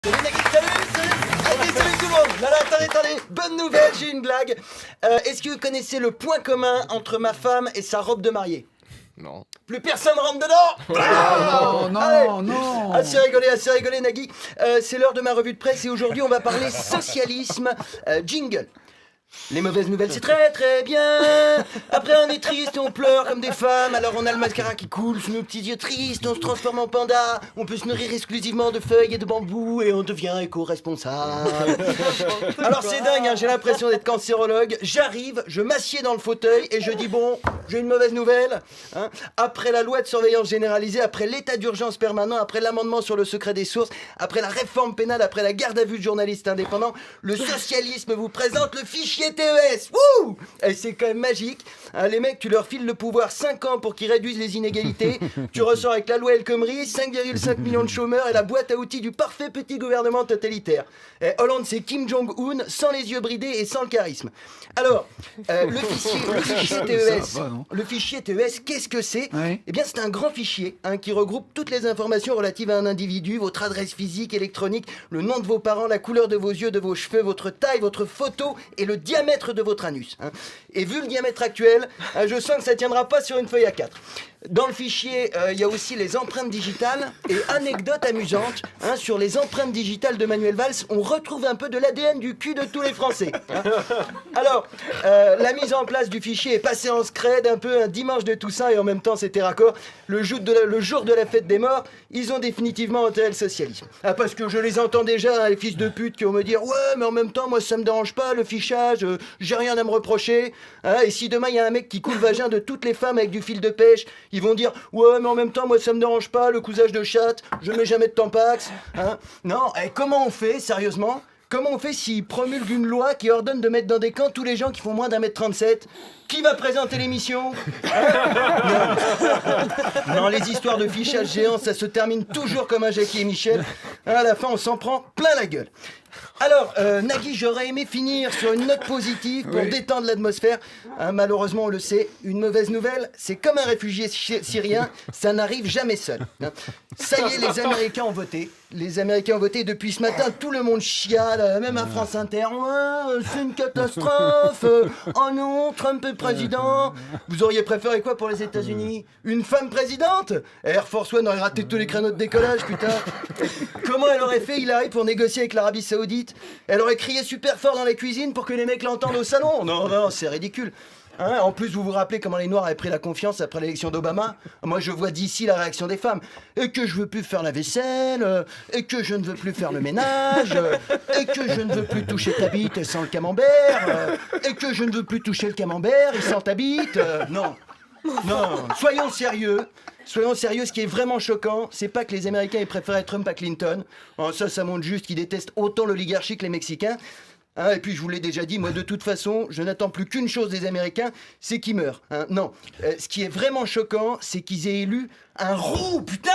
Salut Nagui, salut tout le monde. Là, attendez, bonne nouvelle, j'ai une blague. Est-ce que vous connaissez le point commun entre ma femme et sa robe de mariée? Non. Plus personne rentre dedans. Non. Assez rigolé Nagui. C'est l'heure de ma revue de presse et aujourd'hui on va parler socialisme. Jingle. Les mauvaises nouvelles, c'est très très bien. Après on est triste et on pleure comme des femmes. Alors on a le mascara qui coule sous nos petits yeux tristes. On se transforme en panda. On peut se nourrir exclusivement de feuilles et de bambou. Et on devient éco-responsable. Alors c'est dingue, hein, j'ai l'impression d'être cancérologue. J'arrive, je m'assieds dans le fauteuil et je dis bon, j'ai une mauvaise nouvelle. Hein. Après la loi de surveillance généralisée, après l'état d'urgence permanent, après l'amendement sur le secret des sources, après la réforme pénale, après la garde à vue de journalistes indépendants, le socialisme vous présente le fichier TES. Wouh! Et c'est quand même magique. Hein, les mecs, tu leur files le pouvoir 5 ans pour qu'ils réduisent les inégalités. Tu ressors avec la loi El Khomri, 5,5 millions de chômeurs et la boîte à outils du parfait petit gouvernement totalitaire. Et Hollande, c'est Kim Jong-un, sans les yeux bridés et sans le charisme. Alors, le fichier TES, le fichier TES, qu'est-ce que c'est? Eh bien, c'est un grand fichier qui regroupe toutes les informations relatives à un individu, votre adresse physique, électronique, le nom de vos parents, la couleur de vos yeux, de vos cheveux, votre taille, votre photo et le diamètre de votre anus. Et vu le diamètre actuel, je sens que ça tiendra pas sur une feuille A4. Dans le fichier, il y a aussi les empreintes digitales et anecdotes amusantes. Sur les empreintes digitales de Manuel Valls, on retrouve un peu de l'ADN du cul de tous les Français. Alors, la mise en place du fichier est passée en scred, un peu un dimanche de Toussaint et en même temps c'était raccord. Le jour de la fête des morts, ils ont définitivement enterré le socialisme. Parce que je les entends déjà, les fils de pute qui vont me dire « Ouais, mais en même temps, moi ça me dérange pas, le fichage, j'ai rien à me reprocher. » Et si demain il y a un mec qui coule le vagin de toutes les femmes avec du fil de pêche, ils vont dire « Ouais, mais en même temps, moi ça me dérange pas, le cousage de chatte, je mets jamais de tampax. » Non, et comment on fait, sérieusement? Comment on fait s'ils promulguent une loi qui ordonne de mettre dans des camps tous les gens qui font moins d'1m37? Qui va présenter l'émission? Non, les histoires de fichage géant, ça se termine toujours comme un Jackie et Michel. À la fin, on s'en prend plein la gueule. Alors, Nagui, j'aurais aimé finir sur une note positive pour détendre l'atmosphère. Malheureusement, on le sait, une mauvaise nouvelle, c'est comme un réfugié syrien, ça n'arrive jamais seul. Ça y est, les Américains ont voté. Les Américains ont voté. Depuis ce matin, tout le monde chiale, même à France Inter. Ouais, c'est une catastrophe. Oh non, Trump est président. Vous auriez préféré quoi pour les États-Unis? Une femme présidente? Air Force One aurait raté tous les créneaux de décollage, putain. Comment elle aurait fait, Hillary, pour négocier avec l'Arabie Saoudite? Elle aurait crié super fort dans la cuisine pour que les mecs l'entendent au salon? Non, c'est ridicule. En plus, vous vous rappelez comment les Noirs avaient pris la confiance après l'élection d'Obama? Moi, je vois d'ici la réaction des femmes. Et que je veux plus faire la vaisselle, et que je ne veux plus faire le ménage, et que je ne veux plus toucher ta bite sans le camembert, et que je ne veux plus toucher le camembert et sans ta bite. Non, soyons sérieux. Soyons sérieux, ce qui est vraiment choquant, c'est pas que les Américains aient préféré Trump à Clinton. Ça montre juste qu'ils détestent autant l'oligarchie que les Mexicains. Et puis je vous l'ai déjà dit, moi de toute façon, je n'attends plus qu'une chose des Américains, c'est qu'ils meurent. Non, ce qui est vraiment choquant, c'est qu'ils aient élu un roux, putain!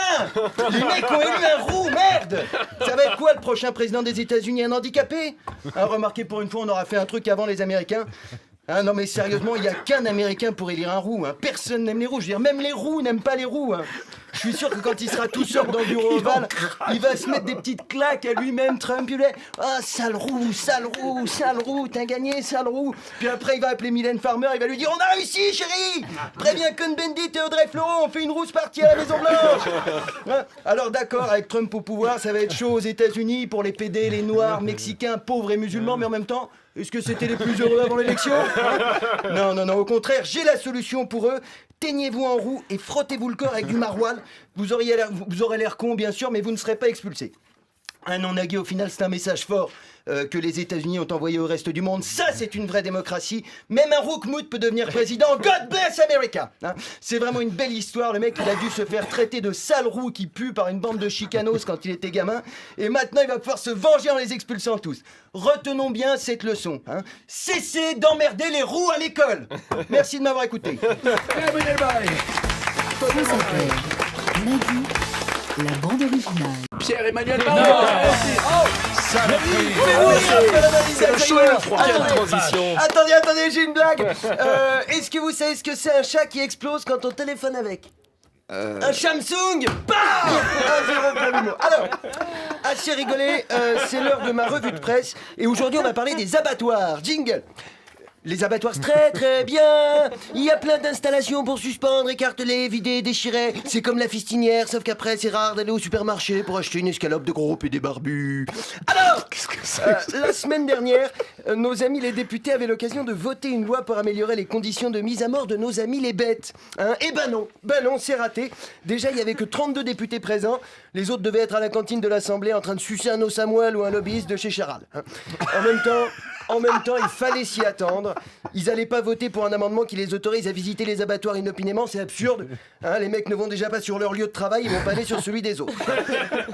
Les mecs ont élu un roux, merde! Ça va être quoi le prochain président des États-Unis, un handicapé? Remarquez, pour une fois, on aura fait un truc avant les Américains. Non mais sérieusement, il n'y a qu'un Américain pour élire un roux. Personne n'aime les roux. Je veux dire, même les roux n'aiment pas les roux. Je suis sûr que quand il sera tout seul dans le bureau ovale, il va se mettre des petites claques à lui-même, Trump. Il va dire « Ah, sale roux, t'as gagné, sale roux !» Puis après, il va appeler Mylène Farmer, il va lui dire « On a réussi, chérie! Préviens Cohn-Bendit et Audrey Fleurot, on fait une rousse partie à la Maison-Blanche !» Alors d'accord, avec Trump au pouvoir, ça va être chaud aux États-Unis pour les PD, les Noirs, Mexicains, pauvres et musulmans, mais en même temps... Est-ce que c'était les plus heureux avant l'élection? Non, au contraire, j'ai la solution pour eux. Teignez-vous en roux et frottez-vous le corps avec du maroilles. Vous aurez l'air con, bien sûr, mais vous ne serez pas expulsé. Non, Nagui, au final, c'est un message fort que les États-Unis ont envoyé au reste du monde. Ça, c'est une vraie démocratie. Même un roukmout peut devenir président. God bless America! C'est vraiment une belle histoire. Le mec, il a dû se faire traiter de sale roux qui pue par une bande de chicanos quand il était gamin. Et maintenant, il va pouvoir se venger en les expulsant tous. Retenons bien cette leçon. Cessez d'emmerder les roux à l'école. Merci de m'avoir écouté. Nagui, la bande originale. Pierre-Emmanuel C'est le show et le froid. Quelle transition. Attendez, j'ai une blague. Est-ce que vous savez ce que c'est un chat qui explose quand on téléphone avec? Un Samsung. Bam 1-0 pour l'humour. Alors, assez rigolé, c'est l'heure de ma revue de presse. Et aujourd'hui, on va parler des abattoirs. Jingle. Les abattoirs, c'est très très bien. Il y a plein d'installations pour suspendre, écarteler, vider, déchirer. C'est comme la fistinière, sauf qu'après, c'est rare d'aller au supermarché pour acheter une escalope de groupe et des barbus. Alors, la semaine dernière, nos amis les députés avaient l'occasion de voter une loi pour améliorer les conditions de mise à mort de nos amis les bêtes. Eh ben non, c'est raté. Déjà, il n'y avait que 32 députés présents. Les autres devaient être à la cantine de l'Assemblée en train de sucer un os à moelle ou un lobbyiste de chez Charal. En même temps, il fallait s'y attendre. Ils allaient pas voter pour un amendement qui les autorise à visiter les abattoirs inopinément, c'est absurde. Les mecs ne vont déjà pas sur leur lieu de travail, ils vont pas aller sur celui des autres.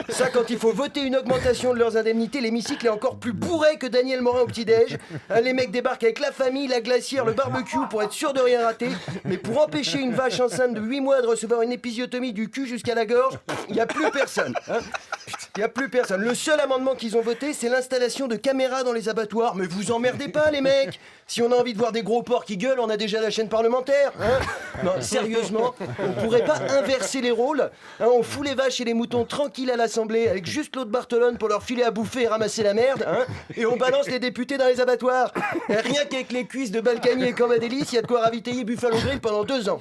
Ça, quand il faut voter une augmentation de leurs indemnités, l'hémicycle est encore plus bourré que Daniel Morin au petit-déj. Les mecs débarquent avec la famille, la glacière, le barbecue pour être sûr de rien rater. Mais pour empêcher une vache enceinte de 8 mois de recevoir une épisiotomie du cul jusqu'à la gorge, il n'y a plus personne. Il n'y a plus personne. Le seul amendement qu'ils ont voté, c'est l'installation de caméras dans les abattoirs. Mais vous emmerdez pas, les mecs. Si on a envie de voir des gros porcs qui gueulent, on a déjà la chaîne parlementaire. Non, sérieusement, on pourrait pas inverser les rôles. On fout les vaches et les moutons tranquilles à l'Assemblée avec juste l'eau de Barthelone pour leur filer à bouffer et ramasser la merde. Et on balance les députés dans les abattoirs. Rien qu'avec les cuisses de Balkany et Cambadélis, il y a de quoi ravitailler Buffalo Grill pendant 2 ans.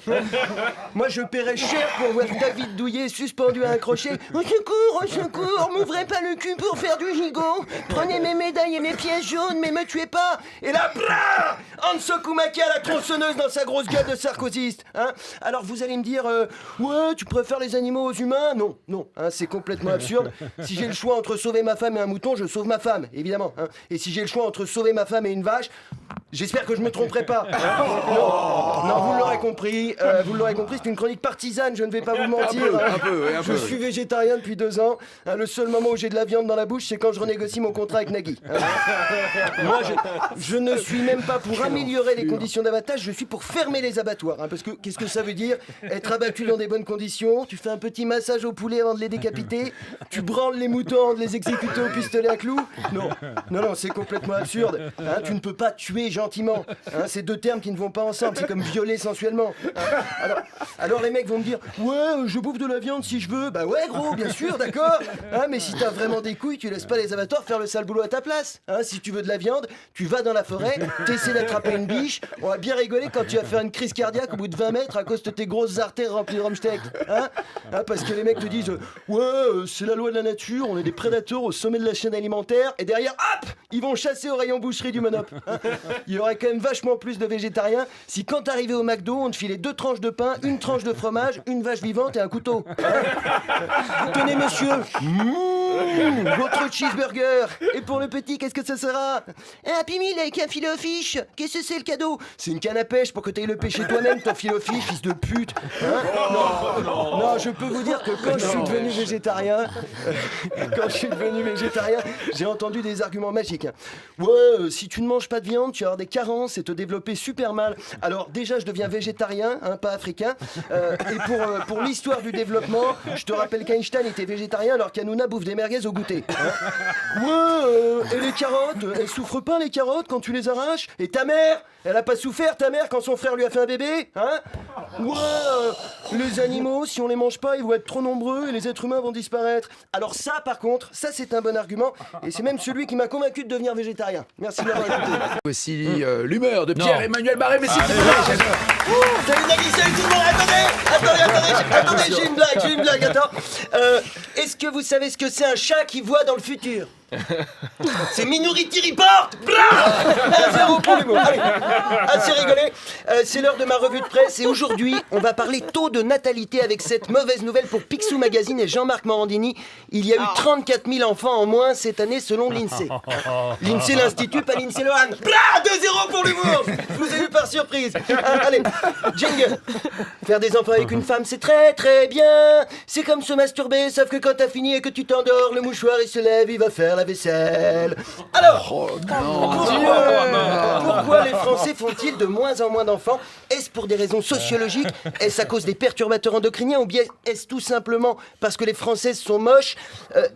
Moi, je paierais cher pour voir David Douillet suspendu à un crochet. Au secours, m'ouvrez pas le cul pour faire du gigot. Prenez mes médailles et mes pièces jaunes, mais me tuez pas. Et là, blah, Anso Koumaka, la tronçonneuse dans sa grosse gueule de sarkozyste. Alors vous allez me dire, ouais, tu préfères les animaux aux humains? Non, c'est complètement absurde. Si j'ai le choix entre sauver ma femme et un mouton, je sauve ma femme, évidemment. Et si j'ai le choix entre sauver ma femme et une vache, j'espère que je me tromperai pas. Non, vous l'aurez compris, c'est une chronique partisane, je ne vais pas vous mentir. Un peu. Je suis végétarien depuis 2 ans. Le seul moment où j'ai de la viande dans la bouche, c'est quand je renégocie mon contrat avec Nagui. Moi, je ne suis même pas pour améliorer les conditions d'abattage, je suis pour fermer les abattoirs. Parce que qu'est-ce que ça veut dire? Être abattu dans des bonnes conditions, tu fais un petit massage aux poulets avant de les décapiter, tu branles les moutons avant de les exécuter au pistolet à clous. Non, c'est complètement absurde. Tu ne peux pas tuer gentiment. C'est 2 termes qui ne vont pas ensemble, c'est comme violer sensuellement. Alors les mecs vont me dire, ouais, je bouffe de la viande si je veux. Bah ouais gros, bien sûr, d'accord. Mais si t'as vraiment des couilles, tu laisses pas les abattoirs faire le sale boulot à ta place. Si tu veux de la viande, tu vas dans la forêt, t'essaies d'attraper une biche, on va bien rigoler quand tu vas faire une crise cardiaque au bout de 20 mètres à cause de tes grosses artères remplies de rumsteak. Parce que les mecs te disent, ouais, c'est la loi de la nature, on est des prédateurs au sommet de la chaîne alimentaire, et derrière, hop, ils vont chasser au rayon boucherie du Monop. Il y aurait quand même vachement plus de végétariens si quand t'arrivais au McDo, on te filait 2 tranches de pain, 1 tranche de fromage, une vache vivante et un couteau. Tenez monsieur, votre cheeseburger. Et pour le petit, qu'est-ce que ça sera? Un Happy Meal avec un filet au fish. Qu'est-ce que c'est le cadeau? C'est une canne à pêche pour que t'ailles le pêcher toi-même, ton filet au fish, fils de pute. Non, je peux vous dire que quand je suis devenu végétarien, j'ai entendu des arguments magiques. Ouais, si tu ne manges pas de viande, tu vas avoir des carences et te développer super mal. Alors déjà, je deviens végétarien, pas africain. Et pour l'histoire du développement, je te rappelle qu'Einstein était végétarien alors qu'Hanouna bouffe des merguez au goûter. Ouais, et les carottes, elles souffrent pas les carottes quand tu les arraches? Et ta mère, elle a pas souffert ta mère quand son frère lui a fait un bébé? Ouais, les animaux, si on les mange pas, ils vont être trop nombreux et les êtres humains vont disparaître. Alors ça, par contre, ça c'est un bon argument et c'est même celui qui m'a convaincu de devenir végétarien. Merci de m'avoir écouté. Aussi l'humeur de Pierre-Emmanuel Marais, mais s'il te plaît. Salut Nagui, salut tout le monde. Attendez, j'ai une blague, attends. Est-ce que vous savez ce que c'est un chat qui voit dans le futur? C'est Minority Report. 1-0 pour l'humour. Allez, assez rigolé. C'est l'heure de ma revue de presse et aujourd'hui, on va parler taux de natalité avec cette mauvaise nouvelle pour Picsou Magazine et Jean-Marc Morandini. Il y a eu 34 000 enfants en moins cette année selon l'INSEE. L'INSEE l'Institut, pas l'INSEE Lohan. 2-0 pour l'humour. Je vous ai eu par surprise. Allez, jingle. Faire des enfants avec une femme, c'est très très bien. C'est comme se masturber, sauf que quand t'as fini et que tu t'endors, le mouchoir il se lève, il va faire la la vaisselle. Alors, pourquoi les Français font-ils de moins en moins d'enfants? Est-ce pour des raisons sociologiques? Est-ce à cause des perturbateurs endocriniens? Ou bien est-ce tout simplement parce que les Françaises sont moches?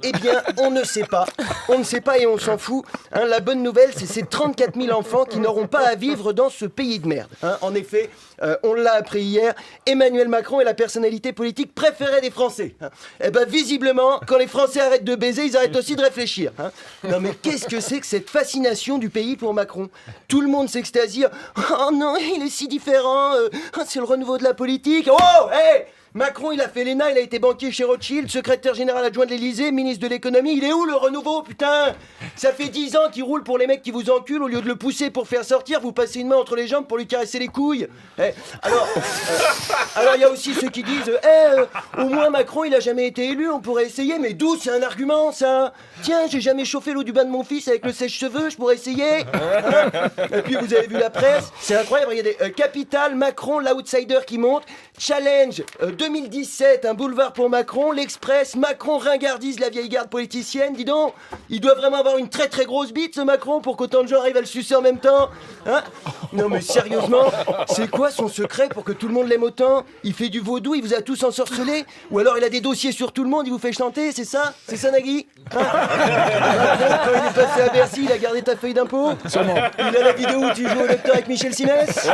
Eh bien, on ne sait pas. On ne sait pas et on s'en fout. Hein, la bonne nouvelle, c'est ces 34 000 enfants qui n'auront pas à vivre dans ce pays de merde. Hein, en effet, on l'a appris hier, Emmanuel Macron est la personnalité politique préférée des Français. Hein. Eh ben, visiblement, quand les Français arrêtent de baiser, ils arrêtent aussi de réfléchir. Hein. Non mais qu'est-ce que c'est que cette fascination du pays pour Macron? Tout le monde s'extasie. Oh non, il est si différent. C'est le renouveau de la politique. Oh, hé Macron, il a fait l'ENA, il a été banquier chez Rothschild, secrétaire général adjoint de l'Élysée, ministre de l'économie. Il est où le renouveau, putain? Ça fait 10 ans qu'il roule pour les mecs qui vous enculent. Au lieu de le pousser pour faire sortir, vous passez une main entre les jambes pour lui caresser les couilles. Alors il y a aussi ceux qui disent au moins Macron, il a jamais été élu, on pourrait essayer. Mais d'où c'est un argument, ça? Tiens, j'ai jamais chauffé l'eau du bain de mon fils avec le sèche-cheveux, je pourrais essayer. Hein? Et puis vous avez vu la presse, c'est incroyable, regardez, Capital, Macron, l'outsider qui monte, Challenge, 2017, un boulevard pour Macron, l'Express, Macron ringardise la vieille garde politicienne. Dis donc, il doit vraiment avoir une très très grosse bite ce Macron pour qu'autant de gens arrivent à le sucer en même temps. Hein? Non mais sérieusement, c'est quoi son secret pour que tout le monde l'aime autant? Il fait du vaudou, il vous a tous ensorcelés? Ou alors il a des dossiers sur tout le monde, il vous fait chanter, c'est ça? C'est ça Nagui? Hein? Quand il est passé à Bercy, il a gardé ta feuille d'impôt? Il a la vidéo où tu joues au lecteur avec Michel Simès?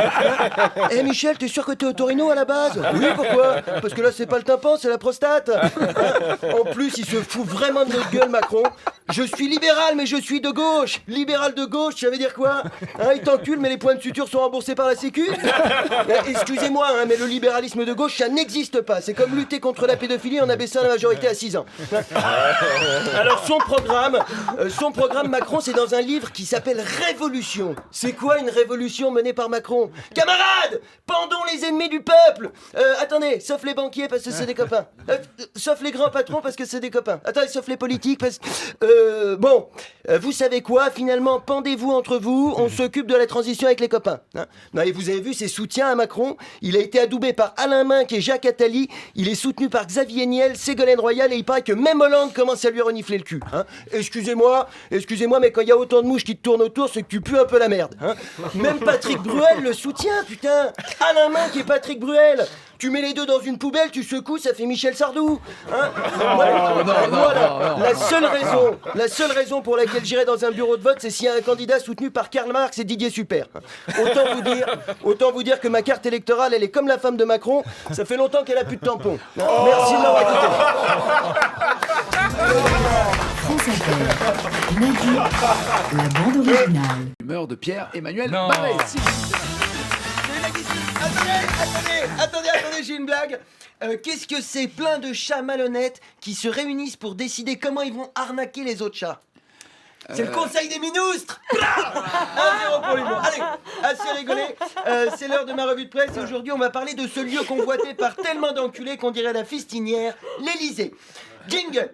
Eh Michel, t'es sûr que t'es au Torino à la base? Oui, pourquoi? Parce que là c'est pas le tympan, c'est la prostate. En plus, il se fout vraiment de notre gueule, Macron. Je suis libéral, mais je suis de gauche. Libéral de gauche, ça veut dire quoi? Hein, il t'encule, mais les points de suture sont remboursés par la Sécu? Excusez-moi, hein, mais le libéralisme de gauche, ça n'existe pas. C'est comme lutter contre la pédophilie en abaissant la majorité à 6 ans. Alors, son programme Macron, c'est dans un livre qui s'appelle Révolution. C'est quoi une révolution menée par Macron? Camarades, pendons les ennemis du peuple. Attendez, sauf les banquiers parce que c'est des copains. Sauf les grands patrons parce que c'est des copains. Attendez, sauf les politiques parce que... vous savez quoi? Finalement, pendez-vous entre vous, on s'occupe de la transition avec les copains. Hein? Non, et vous avez vu ses soutiens à Macron? Il a été adoubé par Alain Minc et Jacques Attali. Il est soutenu par Xavier Niel, Ségolène Royal et il paraît que même Hollande commence à lui renifler le cul. Hein? Excusez-moi, mais quand il y a autant de mouches qui te tournent autour, c'est que tu pues un peu la merde. Hein? Même Patrick Bruel le soutient, putain. Alain Minc et Patrick Bruel. Tu mets les deux dans une poubelle, tu secoues, ça fait Michel Sardou. Hein? Voilà. La seule raison pour laquelle j'irai dans un bureau de vote, c'est s'il y a un candidat soutenu par Karl Marx et Didier Super. Autant vous dire que ma carte électorale, elle est comme la femme de Macron. Ça fait longtemps qu'elle a plus de tampons. Merci de m'avoir écouté. France Inter, Nagui, la bande originale. L'humeur de Pierre-Emmanuel Barré. Attendez, j'ai une blague. Qu'est-ce que c'est plein de chats malhonnêtes qui se réunissent pour décider comment ils vont arnaquer les autres chats? C'est le conseil des ministres. 1-0 pour l'humour. Allez, assez rigolé. C'est l'heure de ma revue de presse et aujourd'hui on va parler de ce lieu convoité par tellement d'enculés qu'on dirait la fistinière, l'Élysée. Jingle.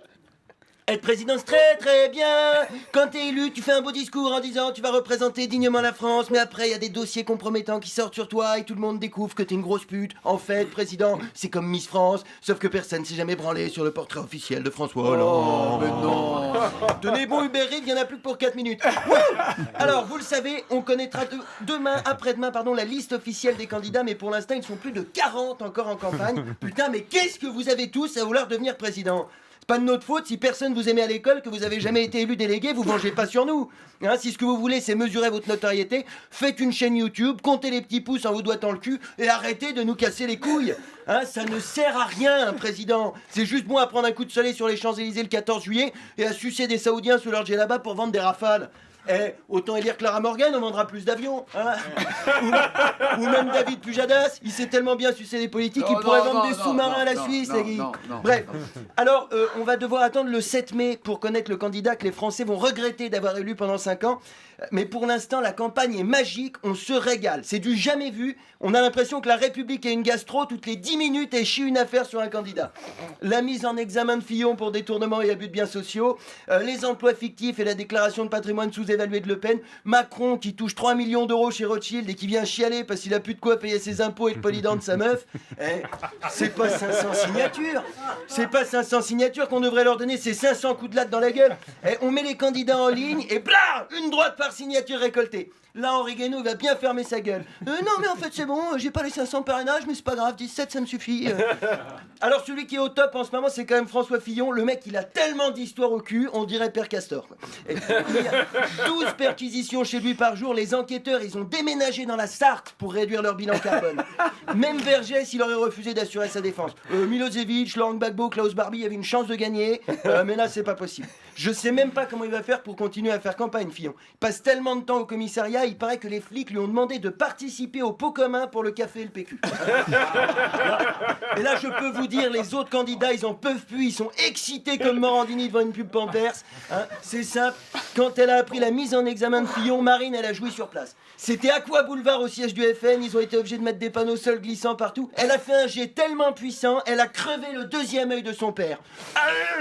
Être président, c'est très très bien. Quand t'es élu, tu fais un beau discours en disant tu vas représenter dignement la France, mais après il y a des dossiers compromettants qui sortent sur toi et tout le monde découvre que t'es une grosse pute. En fait, président, c'est comme Miss France, sauf que personne s'est jamais branlé sur le portrait officiel de François Hollande. Oh, mais non. Tenez bon Uber Eats, il y en a plus que pour 4 minutes. Alors, vous le savez, on connaîtra après-demain, la liste officielle des candidats, mais pour l'instant, ils sont plus de 40 encore en campagne. Putain, mais qu'est-ce que vous avez tous à vouloir devenir président? Pas de notre faute si personne vous aimait à l'école, que vous avez jamais été élu délégué, vous vengez pas sur nous. Hein, si ce que vous voulez c'est mesurer votre notoriété, faites une chaîne YouTube, comptez les petits pouces en vous doigtant le cul et arrêtez de nous casser les couilles. Hein, ça ne sert à rien, un président. C'est juste bon à prendre un coup de soleil sur les Champs-Élysées le 14 juillet et à sucer des Saoudiens sous leur djellaba pour vendre des rafales. Autant élire Clara Morgan, on vendra plus d'avions. Hein. ou même David Pujadas, il sait tellement bien sucer les politiques qu'il pourrait vendre des sous-marins à la Suisse. Bref, alors on va devoir attendre le 7 mai pour connaître le candidat que les Français vont regretter d'avoir élu pendant 5 ans. Mais pour l'instant, la campagne est magique, on se régale. C'est du jamais vu. On a l'impression que la République est une gastro toutes les 10 minutes et chie une affaire sur un candidat. La mise en examen de Fillon pour détournement et abus de biens sociaux, les emplois fictifs et la déclaration de patrimoine sous-évalué de Le Pen, Macron qui touche 3 millions d'euros chez Rothschild et qui vient chialer parce qu'il a plus de quoi payer ses impôts et le polydent de sa meuf. C'est pas 500 signatures. C'est pas 500 signatures qu'on devrait leur donner, c'est 500 coups de latte dans la gueule. On met les candidats en ligne et blah, une droite par signature récoltée. Là, Henri Guénaud, il va bien fermer sa gueule. Non, mais en fait, c'est bon, j'ai pas les 500 parrainages, mais c'est pas grave, 17, ça me suffit. Alors, celui qui est au top en ce moment, c'est quand même François Fillon. Le mec, il a tellement d'histoires au cul, on dirait Père Castor. Et il y a 12 perquisitions chez lui par jour. Les enquêteurs, ils ont déménagé dans la Sarthe pour réduire leur bilan carbone. Même Vergès, il aurait refusé d'assurer sa défense. Milosevic, Laurent Gbagbo, Klaus Barbie avaient une chance de gagner, mais là, c'est pas possible. Je sais même pas comment il va faire pour continuer à faire campagne, Fillon. Il passe tellement de temps au commissariat, il paraît que les flics lui ont demandé de participer au pot commun pour le café et le PQ. Et là, je peux vous dire, les autres candidats, ils en peuvent plus, ils sont excités comme Morandini devant une pub Pampers. C'est simple, quand elle a appris la mise en examen de Fillon, Marine, elle a joui sur place. C'était Aqua Boulevard au siège du FN, ils ont été obligés de mettre des panneaux sols glissants partout. Elle a fait un jet tellement puissant, elle a crevé le deuxième œil de son père.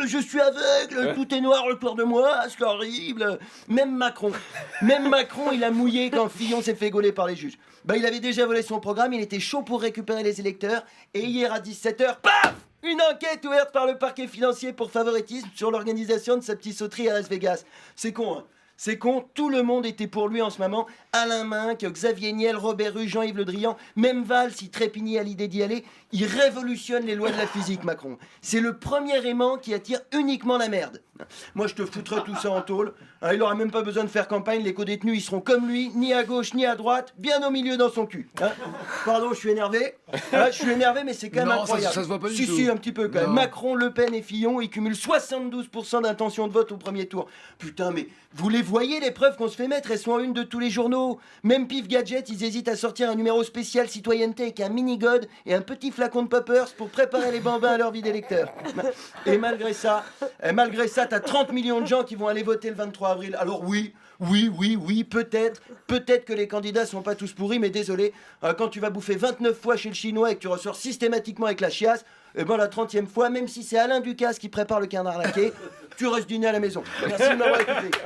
Je suis aveugle, tout est noir autour de moi, c'est horrible. Même Macron, il a mouillé quand Fillon s'est fait gauler par les juges. Il avait déjà volé son programme, il était chaud pour récupérer les électeurs. Et hier à 17h, paf, une enquête ouverte par le parquet financier pour favoritisme sur l'organisation de sa petite sauterie à Las Vegas. C'est con, hein. C'est con, tout le monde était pour lui en ce moment. Alain Minc, Xavier Niel, Robert Rue, Jean-Yves Le Drian, même Valls, il trépignait à l'idée d'y aller. Il révolutionne les lois de la physique, Macron. C'est le premier aimant qui attire uniquement la merde. Moi, je te foutrais tout ça en tôle. Il aura même pas besoin de faire campagne, les co-détenus, ils seront comme lui, ni à gauche, ni à droite, bien au milieu dans son cul. Pardon, je suis énervé. Je suis énervé, mais c'est quand même incroyable. Ça se voit pas du tout. Si, un petit peu quand même. Macron, Le Pen et Fillon, ils cumulent 72% d'intention de vote au premier tour. Putain, mais vous les voyez, les preuves qu'on se fait mettre, elles sont en une de tous les journaux. Même Pif Gadget, ils hésitent à sortir un numéro spécial citoyenneté avec un mini-god et un petit flacon de poppers pour préparer les bambins à leur vie d'électeur. Et malgré ça, t'as 30 millions de gens qui vont aller voter le 23 avril. Alors oui, peut-être que les candidats sont pas tous pourris, mais désolé, quand tu vas bouffer 29 fois chez le chinois et que tu ressors systématiquement avec la chiasse, la 30e fois, même si c'est Alain Ducasse qui prépare le canard laqué, tu restes dîner à la maison. Merci de m'avoir écouté.